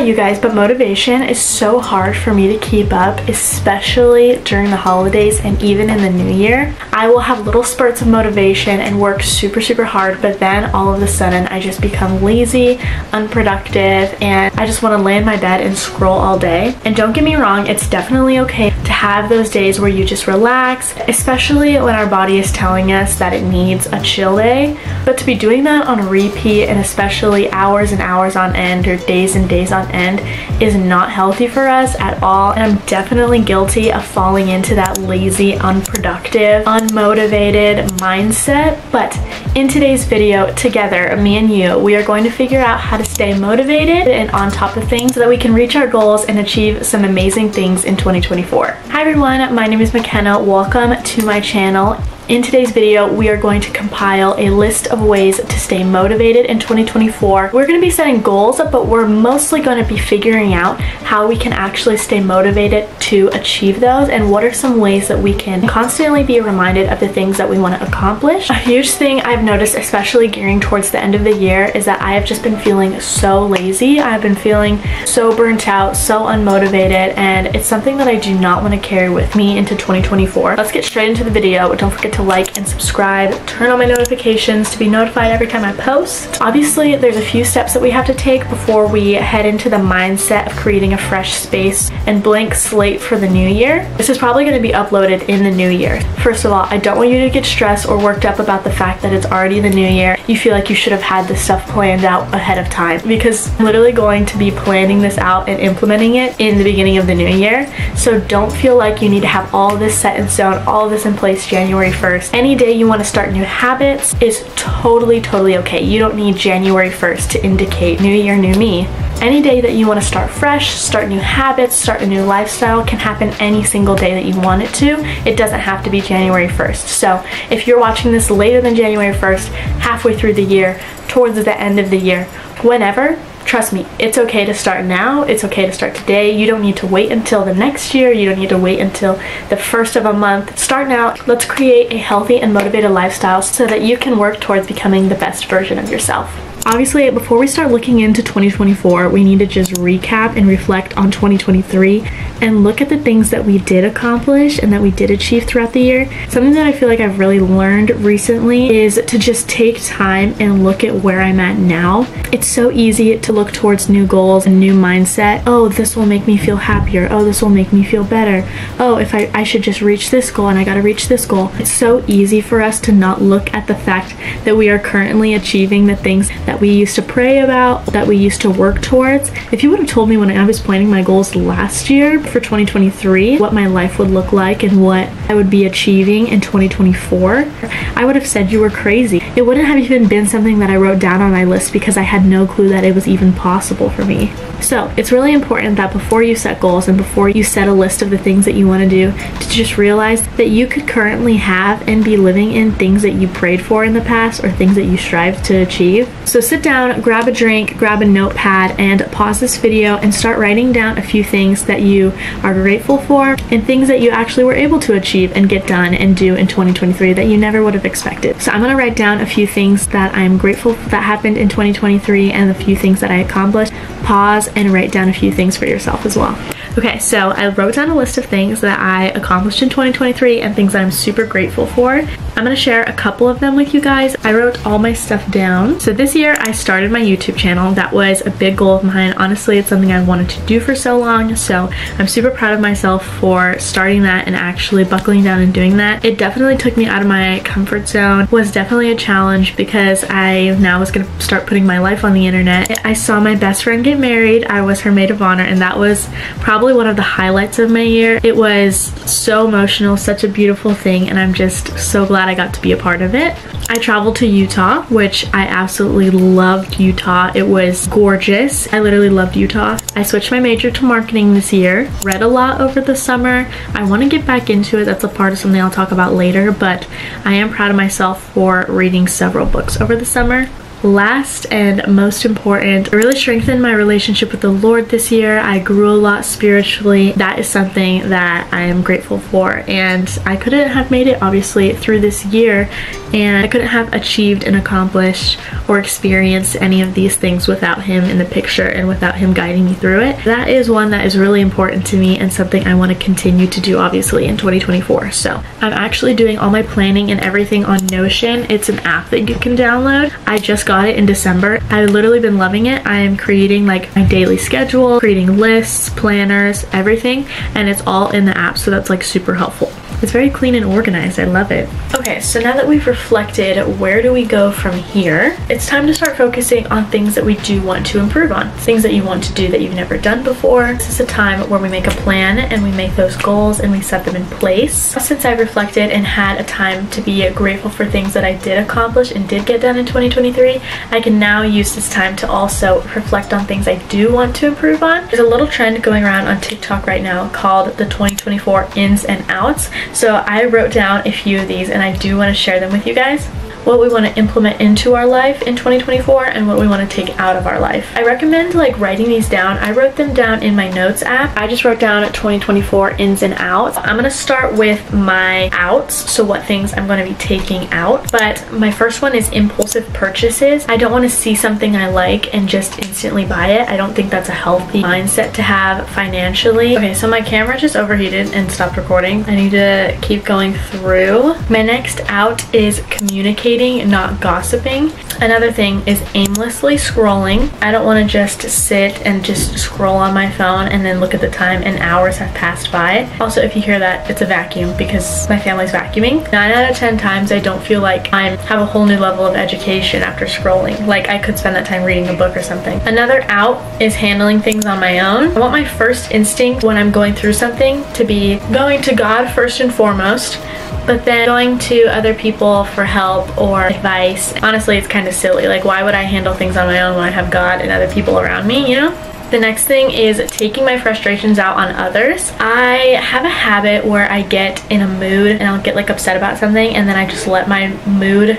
about you guys, but motivation is so hard for me to keep up, especially during the holidays and even in the new year. I will have little spurts of motivation and work super hard, but then all of a sudden I just become lazy, unproductive, and I just want to lay in my bed and scroll all day. And don't get me wrong, it's definitely okay to have those days where you just relax, especially when our body is telling us that it needs a chill day. But to be doing that on repeat, and especially hours and hours on end or days and days on end, is not healthy for us at all. And I'm definitely guilty of falling into that lazy, unproductive, unmotivated mindset. But in today's video, together, me and you, we are going to figure out how to stay motivated and on top of things so that we can reach our goals and achieve some amazing things in 2024. Hi everyone, my name is McKenna. Welcome to my channel. In today's video, we are going to compile a list of ways to stay motivated in 2024. We're going to be setting goals, but we're mostly going to be figuring out how we can actually stay motivated to achieve those, and what are some ways that we can constantly be reminded of the things that we want to accomplish. A huge thing I've noticed, especially gearing towards the end of the year, is that I have just been feeling so lazy. I've been feeling so burnt out, so unmotivated, and it's something that I do not want to carry with me into 2024. Let's get straight into the video, but don't forget to like and subscribe, turn on my notifications to be notified every time I post. Obviously, there's a few steps that we have to take before we head into the mindset of creating a fresh space and blank slate for the new year. This is probably going to be uploaded in the new year. First of all, I don't want you to get stressed or worked up about the fact that it's already the new year. You feel like you should have had this stuff planned out ahead of time, because I'm literally going to be planning this out and implementing it in the beginning of the new year. So don't feel like you need to have all of this set in stone, all of this in place January 1st. Any day you want to start new habits is totally okay. You don't need January 1st to indicate new year, new me. Any day that you want to start fresh, start new habits, start a new lifestyle can happen any single day that you want it to. It doesn't have to be January 1st. So if you're watching this later than January 1st, halfway through the year, towards the end of the year, whenever, trust me, it's okay to start now. It's okay to start today. You don't need to wait until the next year. You don't need to wait until the first of a month. Start now. Let's create a healthy and motivated lifestyle so that you can work towards becoming the best version of yourself. Obviously, before we start looking into 2024, we need to just recap and reflect on 2023 and look at the things that we did accomplish and that we did achieve throughout the year. Something that I feel like I've really learned recently is to just take time and look at where I'm at now. It's so easy to look towards new goals and new mindset. Oh, this will make me feel happier. Oh, this will make me feel better. Oh, if I should just reach this goal and I gotta reach this goal. It's so easy for us to not look at the fact that we are currently achieving the things that we used to pray about, that we used to work towards. If you would have told me when I was planning my goals last year for 2023, what my life would look like and what I would be achieving in 2024, I would have said you were crazy. It wouldn't have even been something that I wrote down on my list because I had no clue that it was even possible for me. So it's really important that before you set goals and before you set a list of the things that you want to do, to just realize that you could currently have and be living in things that you prayed for in the past or things that you strive to achieve. So sit down, grab a drink, grab a notepad, and pause this video and start writing down a few things that you are grateful for and things that you actually were able to achieve and get done and do in 2023 that you never would have expected. So I'm going to write down a few things that I'm grateful that happened in 2023 and a few things that I accomplished. Pause and write down a few things for yourself as well. Okay, so I wrote down a list of things that I accomplished in 2023 and things that I'm super grateful for. I'm going to share a couple of them with you guys. I wrote all my stuff down. So this year I started my YouTube channel. That was a big goal of mine. Honestly, it's something I wanted to do for so long, so I'm super proud of myself for starting that and actually buckling down and doing that. It definitely took me out of my comfort zone. It was definitely a challenge because I now was going to start putting my life on the internet. I saw my best friend get married. I was her maid of honor, and that was probably one of the highlights of my year. It was so emotional, such a beautiful thing, and I'm just so glad I got to be a part of it. I traveled to Utah, which I absolutely loved Utah. It was gorgeous. I literally loved Utah. I switched my major to marketing this year. Read a lot over the summer. I want to get back into it. That's a part of something I'll talk about later, but I am proud of myself for reading several books over the summer. last and most important, I really strengthened my relationship with the Lord this year. I grew a lot spiritually. That is something that I am grateful for, and I couldn't have made it obviously through this year, and I couldn't have achieved and accomplished or experienced any of these things without him in the picture and without him guiding me through it. That is one that is really important to me and something I want to continue to do obviously in 2024. So I'm actually doing all my planning and everything on Notion. It's an app that you can download. I just got it in December. I've literally been loving it. I am creating like my daily schedule, creating lists, planners, everything, and it's all in the app, so that's like super helpful. It's very clean and organized. I love it. Okay, so now that we've reflected, where do we go from here? It's time to start focusing on things that we do want to improve on. Things that you want to do that you've never done before. This is a time where we make a plan and we make those goals and we set them in place. Since I reflected and had a time to be grateful for things that I did accomplish and did get done in 2023, I can now use this time to also reflect on things I do want to improve on. There's a little trend going around on TikTok right now called the 2024 ins and outs. So I wrote down a few of these and I do want to share them with you guys. What we want to implement into our life in 2024 and what we want to take out of our life. I recommend like writing these down. I wrote them down in my notes app. I just wrote down 2024 ins and outs. I'm going to start with my outs, so what things I'm going to be taking out. But my first one is impulsive purchases. I don't want to see something I like and just instantly buy it. I don't think that's a healthy mindset to have financially. Okay, so my camera just overheated and stopped recording. I need to keep going through. My next out is communicating, not gossiping. Another thing is aimlessly scrolling. I don't want to just sit and just scroll on my phone and then look at the time and hours have passed by. Also, if you hear that, it's a vacuum because my family's vacuuming. 9 out of 10 times I don't feel like I have a whole new level of education after scrolling. Like I could spend that time reading a book or something. Another out is handling things on my own. I want my first instinct when I'm going through something to be going to God first and foremost, but then going to other people for help or advice. Honestly, it's kind of silly. Like, why would I handle things on my own when I have God and other people around me, you know? The next thing is taking my frustrations out on others. I have a habit where I get in a mood and I'll get like upset about something and then I just let my mood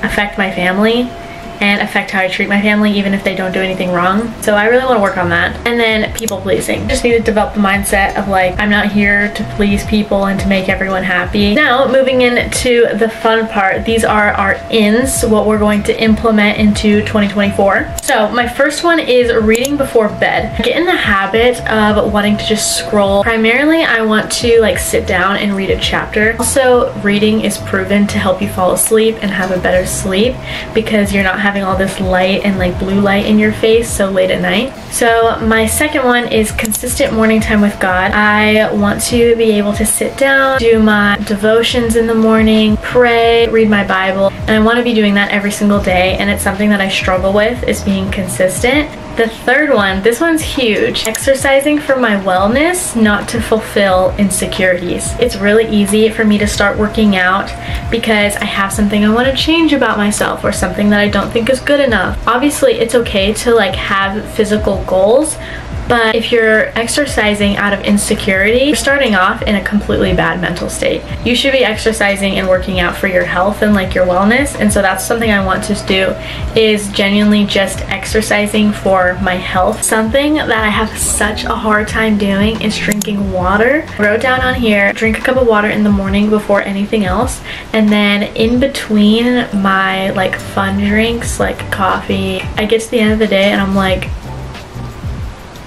affect my family and affect how I treat my family even if they don't do anything wrong. So I really want to work on that. And then people pleasing. Just need to develop the mindset of like, I'm not here to please people and to make everyone happy. Now moving into the fun part, these are our ins, what we're going to implement into 2024. So my first one is reading before bed. Get in the habit of wanting to just scroll. Primarily I want to like sit down and read a chapter. Also, reading is proven to help you fall asleep and have a better sleep because you're not having all this light and like blue light in your face so late at night. So my second one is consistent morning time with God. I want to be able to sit down, do my devotions in the morning, pray, read my Bible, and I want to be doing that every single day, and it's something that I struggle with, is being consistent. The third one, this one's huge. Exercising for my wellness, not to fulfill insecurities. It's really easy for me to start working out because I have something I want to change about myself or something that I don't think is good enough. Obviously, it's okay to like have physical goals, but if you're exercising out of insecurity, you're starting off in a completely bad mental state. You should be exercising and working out for your health and like your wellness, and so that's something I want to do, is genuinely just exercising for my health. Something that I have such a hard time doing is drinking water. I wrote down on here, drink a cup of water in the morning before anything else, and then in between my like fun drinks like coffee, I get to the end of the day and I'm like,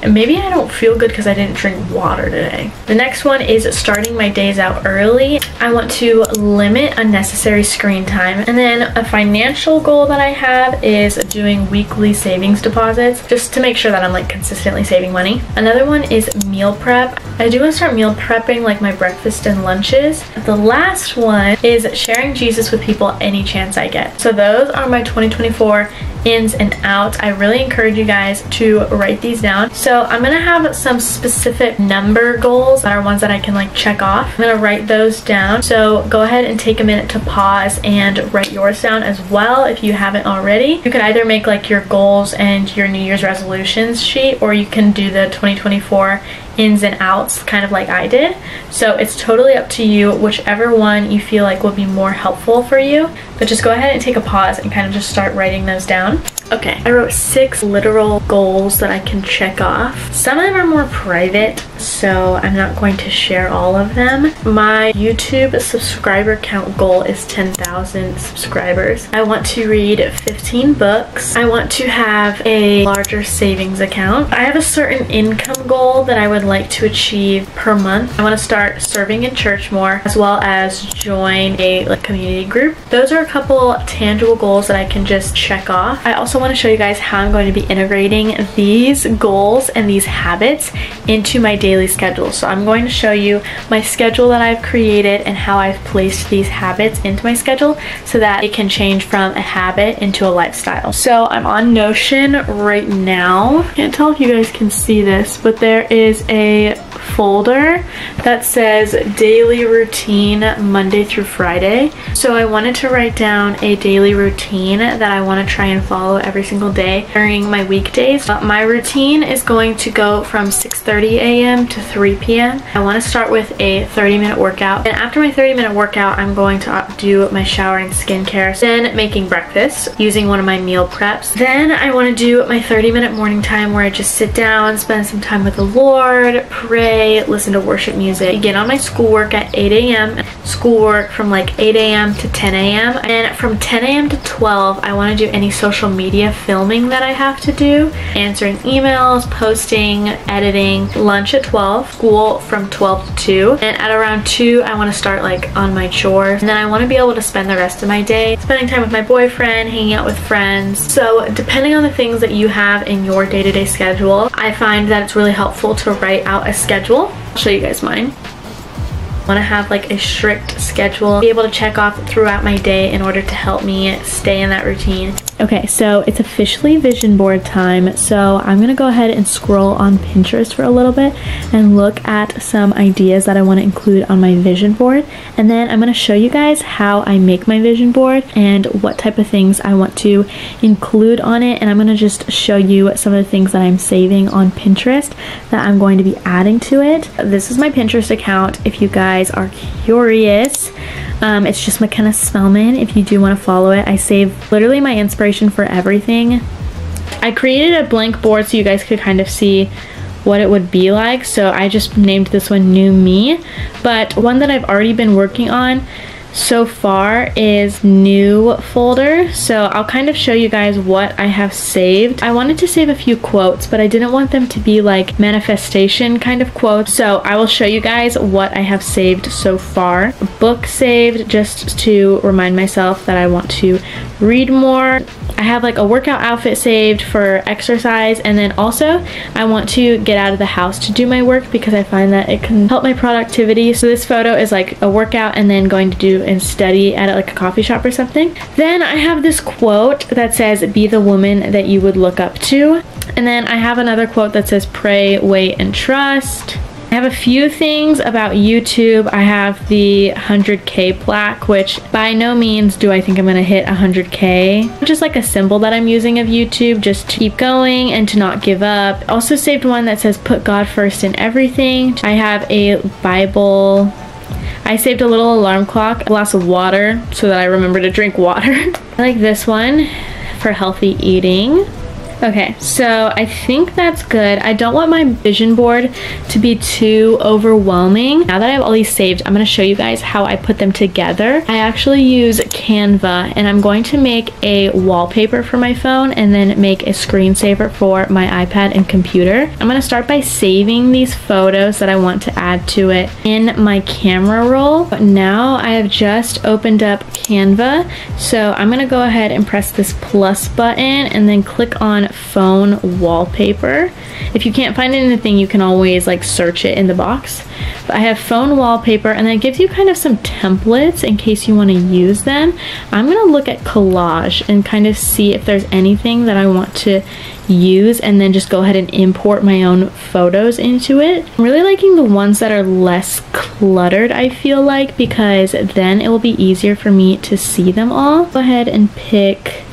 maybe I don't feel good because I didn't drink water today. The next one is starting my days out early. I want to limit unnecessary screen time. And then a financial goal that I have is doing weekly savings deposits just to make sure that I'm like consistently saving money. Another one is meal prep. I do want to start meal prepping like my breakfast and lunches. The last one is sharing Jesus with people any chance I get. So those are my 2024 ins and outs. I really encourage you guys to write these down. So I'm gonna have some specific number goals that are ones that I can like check off. I'm gonna write those down. So go ahead and take a minute to pause and write yours down as well if you haven't already. You could either make like your goals and your New Year's resolutions sheet, or you can do the 2024 ins and outs, kind of like I did. So it's totally up to you, whichever one you feel like will be more helpful for you. But just go ahead and take a pause and kind of just start writing those down. Okay, I wrote 6 literal goals that I can check off. Some of them are more private, so I'm not going to share all of them. My YouTube subscriber count goal is 10,000 subscribers. I want to read 15 books. I want to have a larger savings account. I have a certain income goal that I would like to achieve per month. I want to start serving in church more, as well as join a community group. Those are a couple tangible goals that I can just check off. I also want to show you guys how I'm going to be integrating these goals and these habits into my daily schedule. So I'm going to show you my schedule that I've created and how I've placed these habits into my schedule so that it can change from a habit into a lifestyle. So I'm on Notion right now. Can't tell if you guys can see this, but there is a folder that says daily routine Monday through Friday. So I wanted to write down a daily routine that I want to try and follow every single day during my weekdays. My routine is going to go from 6:30 a.m. to 3 p.m. I want to start with a 30-minute workout, and after my 30-minute workout I'm going to do my shower and skincare, then making breakfast using one of my meal preps. Then I want to do my 30-minute morning time where I just sit down, spend some time with the Lord, pray, listen to worship music, begin on my schoolwork at 8 a.m. schoolwork from like 8 a.m. to 10 a.m. and from 10 a.m. to 12 I want to do any social media filming that I have to do, answering emails, posting, editing. Lunch at 12, school from 12 to 2, and at around 2 I want to start like on my chores, and then I want to be able to spend the rest of my day spending time with my boyfriend, hanging out with friends. So depending on the things that you have in your day-to-day schedule, I find that it's really helpful to write out a schedule. I'll show you guys mine. I want to have like a strict schedule, be able to check off throughout my day in order to help me stay in that routine. Okay, so it's officially vision board time, so I'm gonna go ahead and scroll on Pinterest for a little bit and look at some ideas that I want to include on my vision board, and then I'm gonna show you guys how I make my vision board and what type of things I want to include on it, and I'm gonna just show you some of the things that I'm saving on Pinterest that I'm going to be adding to it. This is my Pinterest account if you guys are curious. It's just McKenna Spellman if you do want to follow it. I save literally my inspiration for everything. I created a blank board so you guys could kind of see what it would be like, so I just named this one New Me, but one that I've already been working on so far is new folder. So I'll kind of show you guys what I have saved. I wanted to save a few quotes, but I didn't want them to be like manifestation kind of quotes, so I will show you guys what I have saved so far. Book saved just to remind myself that I want to read more. I have like a workout outfit saved for exercise, and then also I want to get out of the house to do my work because I find that it can help my productivity. So this photo is like a workout and then going to do and study at like a coffee shop or something. Then I have this quote that says, "Be the woman that you would look up to." And then I have another quote that says, "Pray, wait, and trust." I have a few things about YouTube. I have the 100K plaque, which by no means do I think I'm gonna hit 100K. Just like a symbol that I'm using of YouTube, just to keep going and to not give up. Also saved one that says, "Put God first in everything." I have a Bible. I saved a little alarm clock, a glass of water so that I remember to drink water. I like this one for healthy eating. Okay, so I think that's good. I don't want my vision board to be too overwhelming. Now that I have all these saved, I'm going to show you guys how I put them together. I actually use Canva, and I'm going to make a wallpaper for my phone and then make a screensaver for my iPad and computer. I'm going to start by saving these photos that I want to add to it in my camera roll. But now I have just opened up Canva, so I'm going to go ahead and press this plus button and then click on phone wallpaper. If you can't find anything, you can always like search it in the box. But I have phone wallpaper, and then it gives you kind of some templates in case you want to use them. I'm gonna look at collage and kind of see if there's anything that I want to use, and then just go ahead and import my own photos into it. I'm really liking the ones that are less cluttered, I feel like, because then it will be easier for me to see them all. Go ahead and pick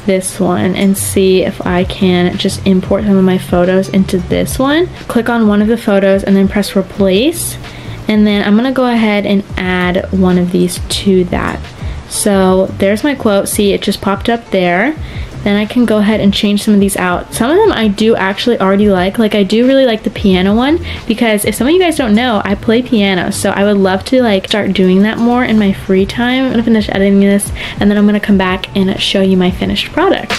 this one and see if I can just import some of my photos into this one. Click on one of the photos and then press replace. And then I'm gonna go ahead and add one of these to that. So there's my quote. See, it just popped up there. Then I can go ahead and change some of these out. Some of them I do actually already like I do really like the piano one, because if some of you guys don't know, I play piano, so I would love to like start doing that more in my free time. I'm gonna finish editing this and then I'm gonna come back and show you my finished product.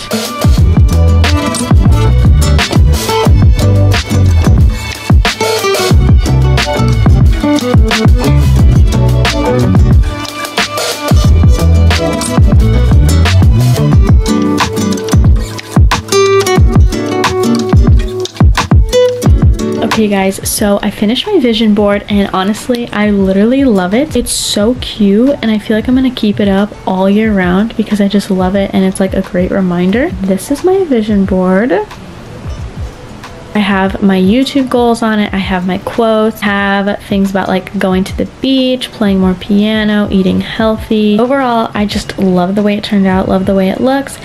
Okay guys, so I finished my vision board and honestly I literally love it. It's so cute and I feel like I'm gonna keep it up all year round because I just love it and it's like a great reminder. This is my vision board. I have my YouTube goals on it, I have my quotes, I have things about like going to the beach, playing more piano, eating healthy. Overall, I just love the way it turned out, love the way it looks.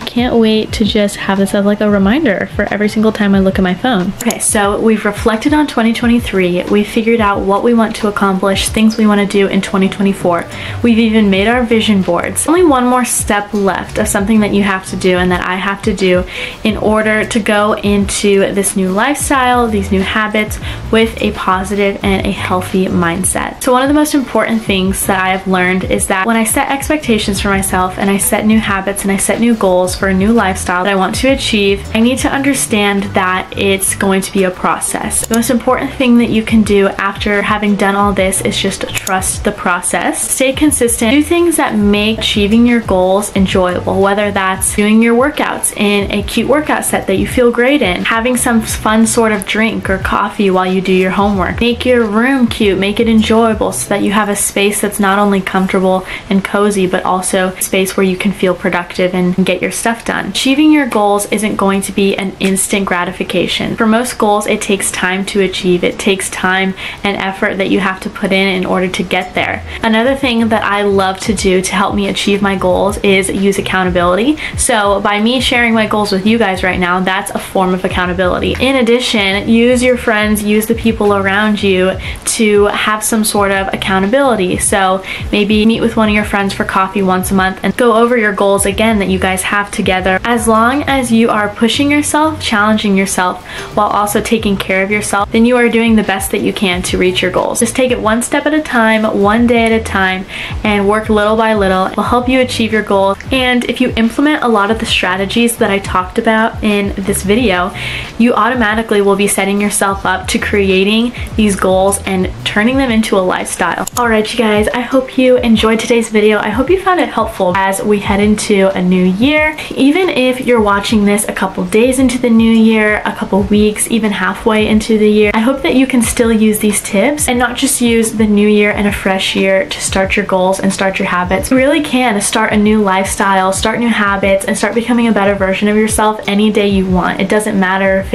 Can't wait to just have this as like a reminder for every single time I look at my phone. Okay, so we've reflected on 2023. We figured out what we want to accomplish, things we want to do in 2024. We've even made our vision boards. Only one more step left of something that you have to do and that I have to do in order to go into this new lifestyle, these new habits with a positive and a healthy mindset. So one of the most important things that I have learned is that when I set expectations for myself and I set new habits and I set new goals for a new lifestyle that I want to achieve, I need to understand that it's going to be a process. The most important thing that you can do after having done all this is just trust the process. Stay consistent. Do things that make achieving your goals enjoyable, whether that's doing your workouts in a cute workout set that you feel great in, having some fun sort of drink or coffee while you do your homework. Make your room cute, make it enjoyable so that you have a space that's not only comfortable and cozy, but also a space where you can feel productive and get your stuff done. Achieving your goals isn't going to be an instant gratification. For most goals, it takes time to achieve. It takes time and effort that you have to put in order to get there. Another thing that I love to do to help me achieve my goals is use accountability. So by me sharing my goals with you guys right now, that's a form of accountability. In addition, use your friends, use the people around you to have some sort of accountability. So maybe meet with one of your friends for coffee once a month and go over your goals again that you guys have together. As long as you are pushing yourself, challenging yourself, while also taking care of yourself, then you are doing the best that you can to reach your goals. Just take it one step at a time, one day at a time, and work little by little. It will help you achieve your goals. And if you implement a lot of the strategies that I talked about in this video, you automatically will be setting yourself up to creating these goals and turning them into a lifestyle. Alright you guys, I hope you enjoyed today's video. I hope you found it helpful as we head into a new year. Even if you're watching this a couple days into the new year, a couple weeks, even halfway into the year, I hope that you can still use these tips and not just use the new year and a fresh year to start your goals and start your habits. You really can start a new lifestyle, start new habits, and start becoming a better version of yourself any day you want. It doesn't matter if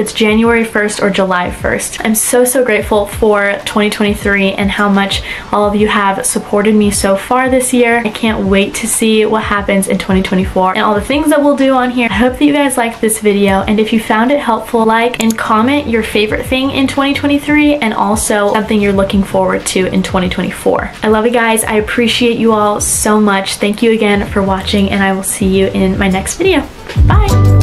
it's January 1st or July 1st. I'm so grateful for 2023 and how much all of you have supported me so far this year. I can't wait to see what happens in 2024 and all the things that we'll do on here. I hope that you guys liked this video, and if you found it helpful, like and comment your favorite thing in 2023 and also something you're looking forward to in 2024. I love you guys. I appreciate you all so much. Thank you again for watching, and I will see you in my next video. Bye!